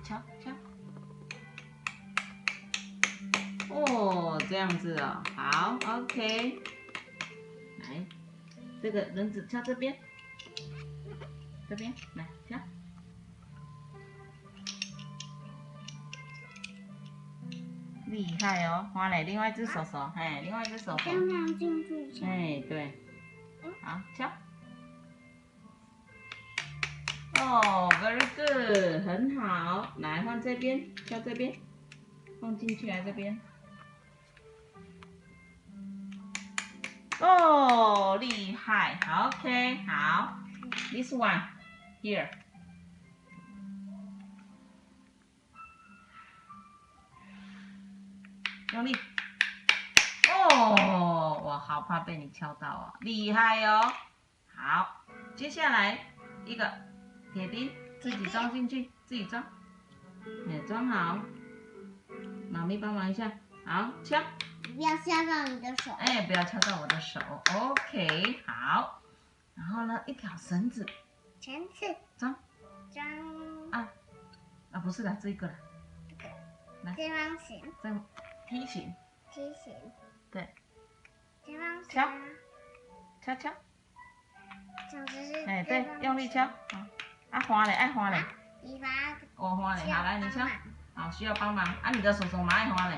敲敲。哦，这样子哦，好 ，OK。来，这个轮子敲这边，这边来敲。厉害哦，花蕾，另外一只手手，哎，另外一只手手。这样进去。哎，对。好，敲。哦 ，very good， 很好。来换这边，敲这边，放进去来这边。哦，厉害。好 ，OK， 好。This one here。用力。哦，我好怕被你敲到哦，厉害哦。好，接下来一个铁钉，自己装进去，自己装。哎，装好。妈咪帮忙一下。好，敲。不要敲到你的手。哎，不要敲到我的手。OK， 好。然后呢，一条绳子。绳子。装。啊，不是的，这个了。来。正方形。梯形。梯形。对。正方形。敲。敲敲。哎，对，用力敲。好。啊，花嘞，爱花嘞。你把。我花嘞，好，来你敲。好，需要帮忙。啊，你的手手拿爱花嘞。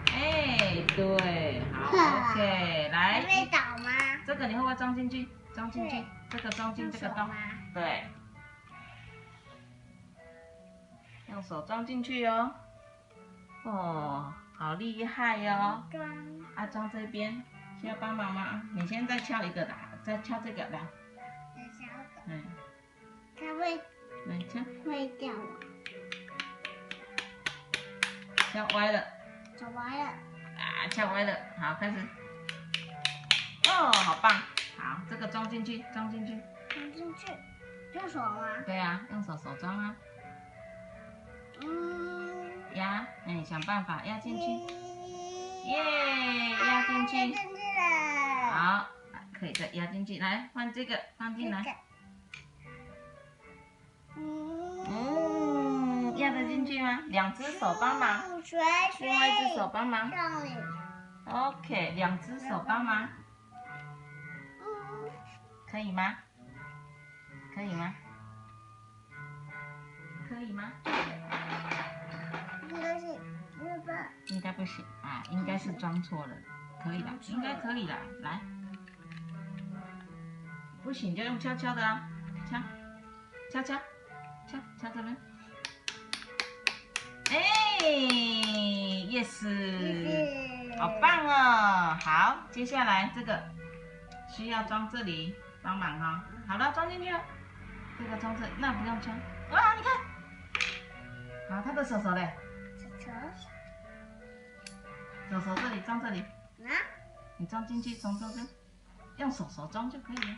哎，对，好 ，OK， 来。会倒吗？这个你会不会装进去？装进去，这个装进这个洞。对。用手装进去哦。哦，好厉害哦。啊，装这边需要帮忙吗？你先再敲一个来，再敲这个来。再敲一个。嗯。它会。来敲。会掉吗？敲歪了。敲歪了。啊，敲歪了，好，开始。哦，好棒。好，这个装进去，装进去。装进去。用手吗？对啊，用手装啊。压，哎，想办法压进去。耶，压进去。压进去了。好，可以再压进去，来换这个放进来。压得进去吗？两只手帮忙，另外一只手帮忙。OK， 两只手帮忙。可以吗？可以吗？可以吗？应该不行啊，应该是装错了。可以的，应该可以的。来，不行就用敲敲的啊，敲，敲敲，敲敲这边。哎 ，yes， 好棒哦！好，接下来这个需要装这里，帮忙哈。好了，装进去了。这个装这，那不用敲。哇，你看，好，他的手手嘞。手这里装这里。你装进去，从中间，用手装就可以了。